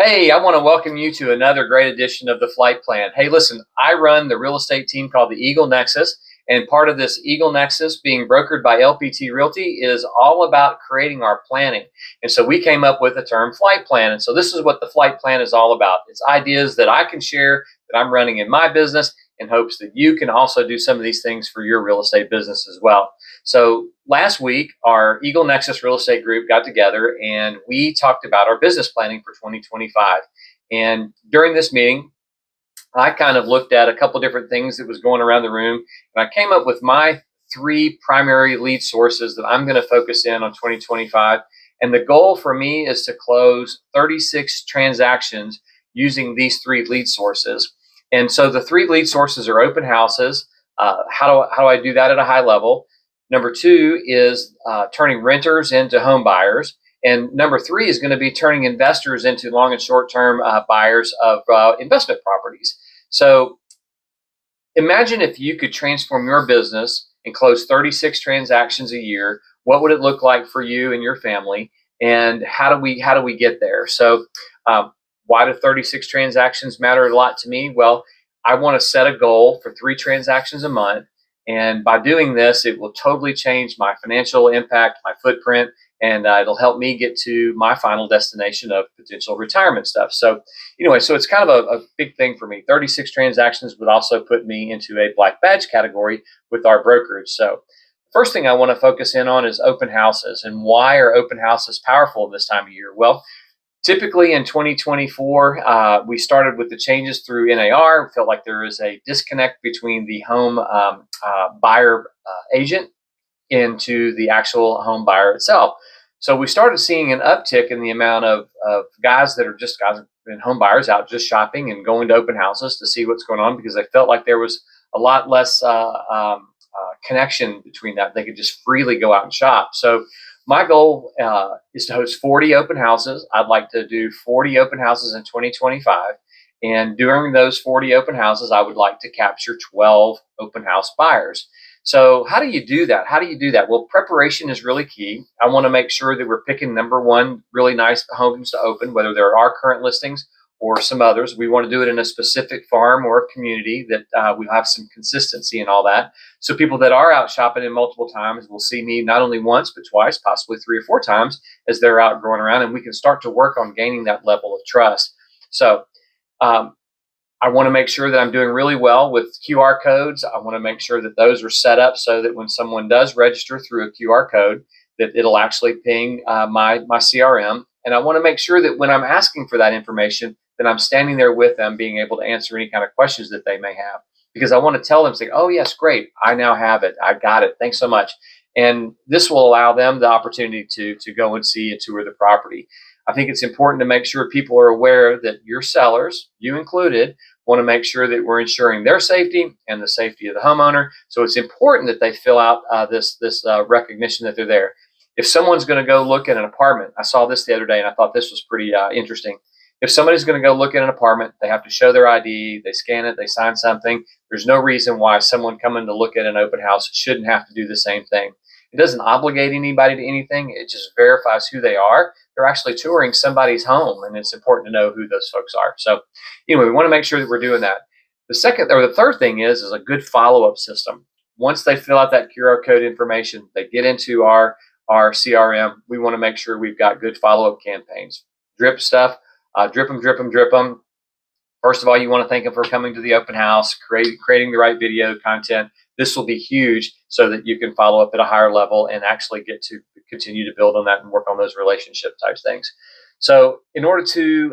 Hey, I want to welcome you to another great edition of the Flight Plan. Hey, listen, I run the real estate team called the Eagle Nexus, and part of this Eagle Nexus being brokered by LPT Realty is all about creating our planning. And so we came up with the term flight plan. And so this is what the flight plan is all about. It's ideas that I can share that I'm running in my business in hopes that you can also do some of these things for your real estate business as well. So last week, our Eagle Nexus real estate group got together and we talked about our business planning for 2025. And during this meeting, I kind of looked at a couple different things that was going around the room, and I came up with my three primary lead sources that I'm going to focus in on 2025. And the goal for me is to close 36 transactions using these three lead sources. And so the three lead sources are open houses. How do I do that at a high level? Number two is turning renters into home buyers. And number three is going to be turning investors into long and short-term buyers of investment properties. So imagine if you could transform your business and close 36 transactions a year. What would it look like for you and your family? And how do we get there? So why do 36 transactions matter a lot to me? Well, I want to set a goal for 3 transactions a month. And by doing this, it will totally change my financial impact, my footprint, and it'll help me get to my final destination of potential retirement stuff. So anyway, so it's kind of a big thing for me. 36 transactions would also put me into a black badge category with our brokerage. So the first thing I want to focus in on is open houses. And why are open houses powerful this time of year? Well, typically in 2024, we started with the changes through NAR. We felt like there is a disconnect between the home buyer agent into the actual home buyer itself. So we started seeing an uptick in the amount of guys that are just guys and home buyers out just shopping and going to open houses to see what's going on, because they felt like there was a lot less connection between that. They could just freely go out and shop. So my goal is to host 40 open houses. I'd like to do 40 open houses in 2025. And during those 40 open houses, I would like to capture 12 open house buyers. So how do you do that? Well, preparation is really key. I want to make sure that we're picking number one, really nice homes to open, whether there are current listings or some others. We want to do it in a specific farm or a community that we have some consistency and all that. So people that are out shopping in multiple times will see me not only once, but twice, possibly 3 or 4 times as they're out going around, and we can start to work on gaining that level of trust. So I want to make sure that I'm doing really well with QR codes. I want to make sure that those are set up so that when someone does register through a QR code, that it'll actually ping my CRM. And I want to make sure that when I'm asking for that information, that I'm standing there with them, being able to answer any kind of questions that they may have. Because I want to tell them, say, oh, yes, great. I now have it. I got it. Thanks so much. And this will allow them the opportunity to go and see and tour the property. I think it's important to make sure people are aware that your sellers, you included, want to make sure that we're ensuring their safety and the safety of the homeowner. So it's important that they fill out this recognition that they're there. If someone's going to go look at an apartment, I saw this the other day and I thought this was pretty interesting. If somebody's going to go look at an apartment, they have to show their ID, they scan it, they sign something. There's no reason why someone coming to look at an open house shouldn't have to do the same thing. It doesn't obligate anybody to anything. It just verifies who they are. They're actually touring somebody's home, and it's important to know who those folks are. So anyway, we want to make sure that we're doing that. The third thing is a good follow-up system. Once they fill out that QR code information, they get into our CRM. We want to make sure we've got good follow-up campaigns. Drip stuff, drip them. First of all, you want to thank them for coming to the open house, creating the right video content. This will be huge so that you can follow up at a higher level and actually get to continue to build on that and work on those relationship types things. So in order to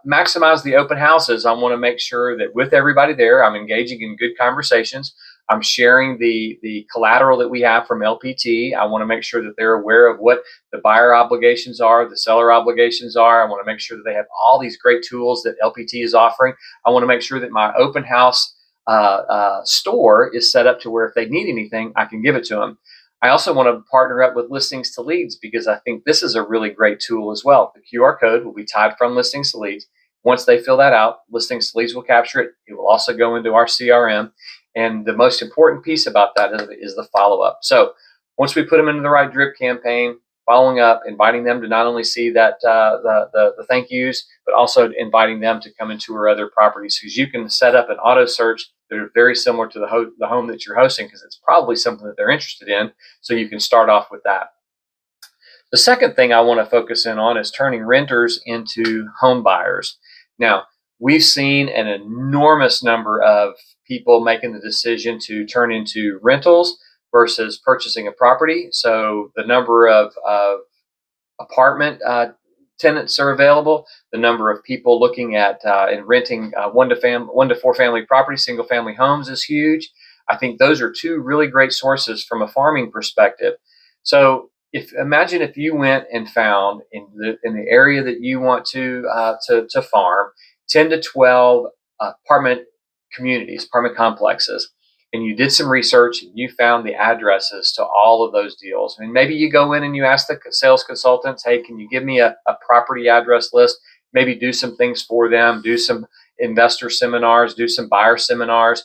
maximize the open houses, I want to make sure that with everybody there, I'm engaging in good conversations. I'm sharing the collateral that we have from LPT. I want to make sure that they're aware of what the buyer obligations are, the seller obligations are. I want to make sure that they have all these great tools that LPT is offering. I want to make sure that my open house store is set up to where if they need anything, I can give it to them. I also want to partner up with Listings to Leads because I think this is a really great tool as well. The QR code will be tied from Listings to Leads. Once they fill that out, Listings to Leads will capture it. It will also go into our CRM. And the most important piece about that is the follow-up. So once we put them into the right drip campaign, following up, inviting them to not only see that the thank yous, but also inviting them to come and tour other properties, because you can set up an auto search that are very similar to the home that you're hosting, because it's probably something that they're interested in. So you can start off with that. The second thing I want to focus in on is turning renters into home buyers. Now, we've seen an enormous number of people making the decision to turn into rentals versus purchasing a property. So the number of apartment tenants are available, the number of people looking at and renting one to four family property, single family homes is huge. I think those are two really great sources from a farming perspective. So imagine if you went and found in the area that you want to farm 10 to 12 apartment communities, apartment complexes, and you did some research and you found the addresses to all of those deals. I mean, maybe you go in and you ask the sales consultants, hey, can you give me a property address list? Maybe do some things for them, do some investor seminars, do some buyer seminars.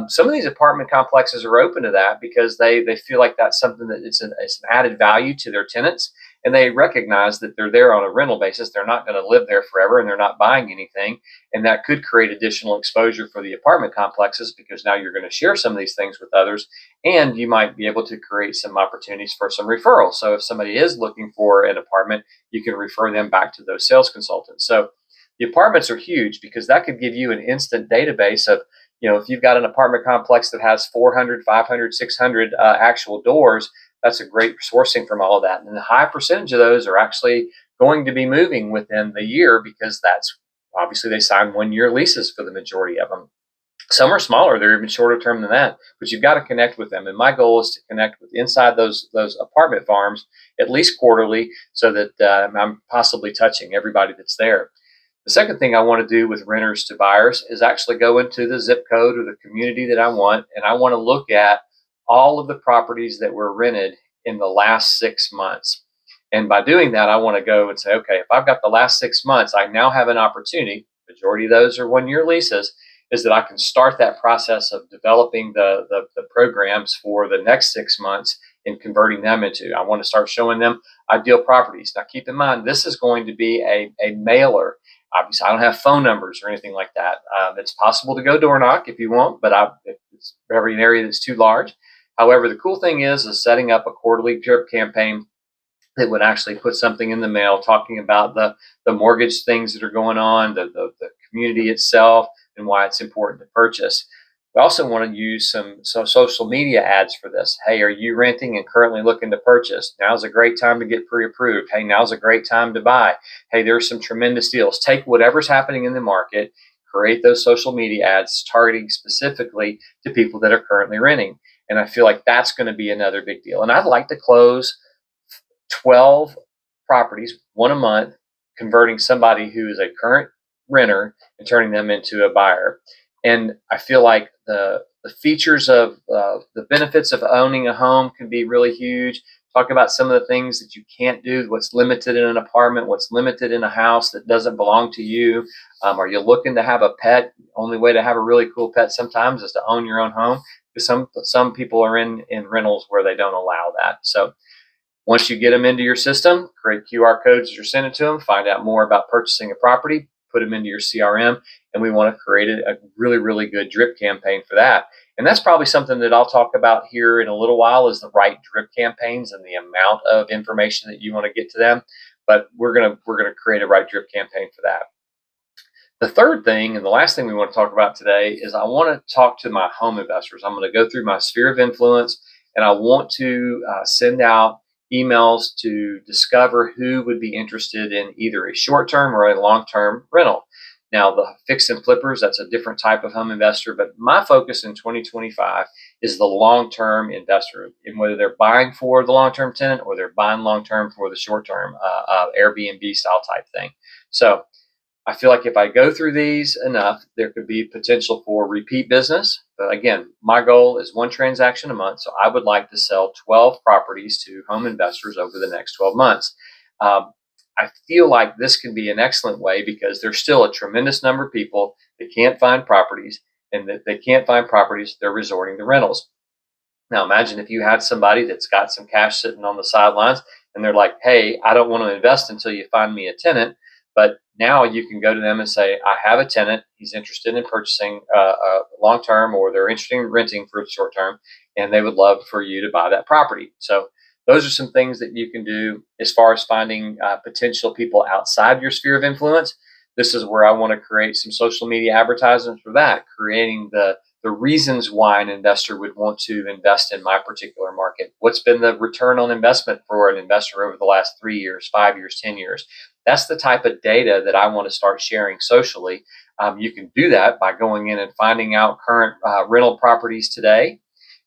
Some of these apartment complexes are open to that because they feel like that's something that it's an added value to their tenants, and they recognize that they're there on a rental basis. They're not going to live there forever, and they're not buying anything, and that could create additional exposure for the apartment complexes, because now you're going to share some of these things with others, and you might be able to create some opportunities for some referrals. So if somebody is looking for an apartment, you can refer them back to those sales consultants. So the apartments are huge because that could give you an instant database of, if you've got an apartment complex that has 400, 500, 600 actual doors, that's a great sourcing from all of that. And a high percentage of those are actually going to be moving within the year, because that's obviously they sign 1-year leases for the majority of them. Some are smaller, they're even shorter term than that, but you've got to connect with them. And my goal is to connect with inside those apartment farms at least quarterly, so that I'm possibly touching everybody that's there. The second thing I want to do with renters to buyers is actually go into the zip code or the community that I want, and I want to look at all of the properties that were rented in the last 6 months. And by doing that, I want to go and say, okay, if I've got the last 6 months, I now have an opportunity, majority of those are 1-year leases, is that I can start that process of developing the programs for the next 6 months and converting them into, I want to start showing them ideal properties. Now, keep in mind, this is going to be a mailer. Obviously, I don't have phone numbers or anything like that. It's possible to go door knock if you want, but it's probably an area that's too large. However, the cool thing is setting up a quarterly drip campaign that would actually put something in the mail talking about the mortgage things that are going on, the community itself, and why it's important to purchase. We also want to use some social media ads for this. Hey, are you renting and currently looking to purchase? Now's a great time to get pre-approved. Hey, now's a great time to buy. Hey, there's some tremendous deals. Take whatever's happening in the market, create those social media ads targeting specifically to people that are currently renting. And I feel like that's going to be another big deal. And I'd like to close 12 properties, one a month, converting somebody who is a current renter and turning them into a buyer. And I feel like the features of the benefits of owning a home can be really huge. Talk about some of the things that you can't do, what's limited in an apartment, what's limited in a house that doesn't belong to you. Are you looking to have a pet? The only way to have a really cool pet sometimes is to own your own home, because some people are in rentals where they don't allow that. So once you get them into your system, create QR codes as you're sending to them, find out more about purchasing a property, put them into your CRM, and we want to create a really, really good drip campaign for that. And that's probably something that I'll talk about here in a little while, is the right drip campaigns and the amount of information that you want to get to them. But we're gonna create a right drip campaign for that. The third thing, and the last thing we want to talk about today, is I want to talk to my home investors. I'm going to go through my sphere of influence, and I want to send out emails to discover who would be interested in either a short-term or a long-term rental. Now, the fix and flippers, that's a different type of home investor, but my focus in 2025 is the long-term investor, and whether they're buying for the long-term tenant or they're buying long-term for the short-term Airbnb style type thing. So I feel like if I go through these enough, there could be potential for repeat business. But again, my goal is one transaction a month. So I would like to sell 12 properties to home investors over the next 12 months. I feel like this can be an excellent way, because there's still a tremendous number of people that can't find properties, and that they can't find properties, they're resorting to rentals. Now, imagine if you had somebody that's got some cash sitting on the sidelines. and they're like, hey, I don't want to invest until you find me a tenant. But now you can go to them and say, I have a tenant. He's interested in purchasing long term, or they're interested in renting for short term, and they would love for you to buy that property. So those are some things that you can do as far as finding potential people outside your sphere of influence. This is where I want to create some social media advertisements for that, creating the reasons why an investor would want to invest in my particular market. What's been the return on investment for an investor over the last 3 years, 5 years, 10 years? That's the type of data that I want to start sharing socially. You can do that by going in and finding out current rental properties today.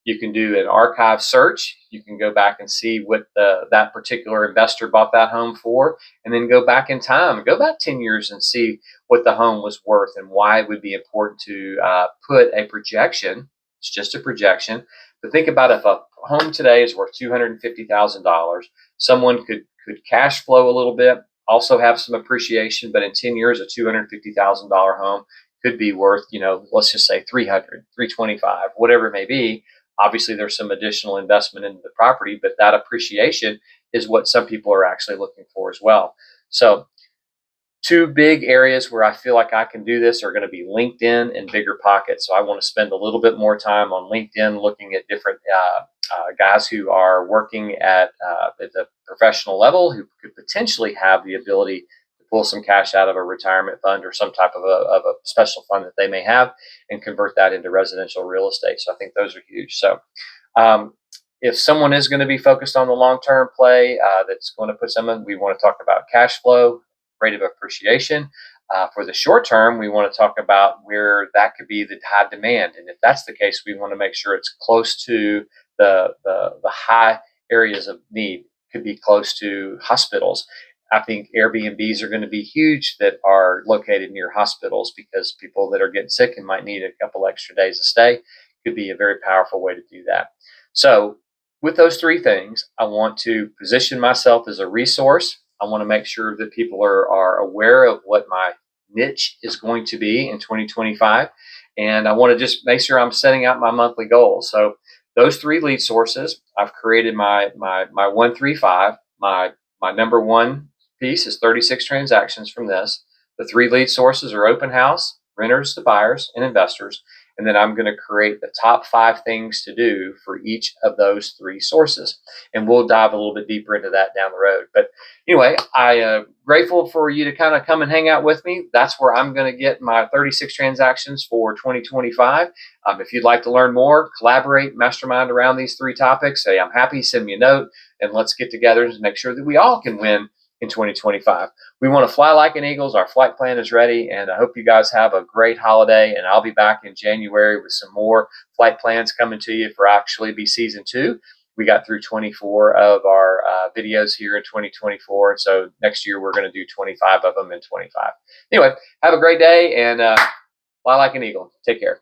You can do an archive search. You can go back and see what that particular investor bought that home for, and then go back in time, go back 10 years and see what the home was worth and why it would be important to put a projection. It's just a projection. But think about if a home today is worth $250,000, someone could cash flow a little bit, also have some appreciation, but in 10 years, a $250,000 home could be worth, let's just say 300, 325, whatever it may be. Obviously, there's some additional investment into the property, but that appreciation is what some people are actually looking for as well. So two big areas where I feel like I can do this are going to be LinkedIn and BiggerPockets. So I want to spend a little bit more time on LinkedIn looking at different guys who are working at the professional level who could potentially have the ability to pull some cash out of a retirement fund or some type of a special fund that they may have and convert that into residential real estate. So I think those are huge. So if someone is going to be focused on the long-term play that's going to put someone, we want to talk about cash flow, rate of appreciation. For the short term, we want to talk about where that could be the high demand. And if that's the case, we want to make sure it's close to the high areas of need. Could be close to hospitals. I think Airbnbs are going to be huge that are located near hospitals because people that are getting sick and might need a couple extra days of stay could be a very powerful way to do that. So with those three things, I want to position myself as a resource. I want to make sure that people are aware of what my niche is going to be in 2025. And I want to just make sure I'm setting out my monthly goals. So those three lead sources, I've created my 135. My number one piece is 36 transactions from this. The three lead sources are open house, renters to buyers, and investors. And then I'm going to create the top 5 things to do for each of those three sources. And we'll dive a little bit deeper into that down the road. But anyway, I'm grateful for you to kind of come and hang out with me. That's where I'm going to get my 36 transactions for 2025. If you'd like to learn more, collaborate, mastermind around these three topics, say I'm happy, send me a note, and let's get together and make sure that we all can win in 2025. We want to fly like an eagle. Our flight plan is ready, and I hope you guys have a great holiday, and I'll be back in January with some more flight plans coming to you for actually be season 2. We got through 24 of our videos here in 2024, and so next year we're going to do 25 of them in 25. Anyway, have a great day, and fly like an eagle. Take care.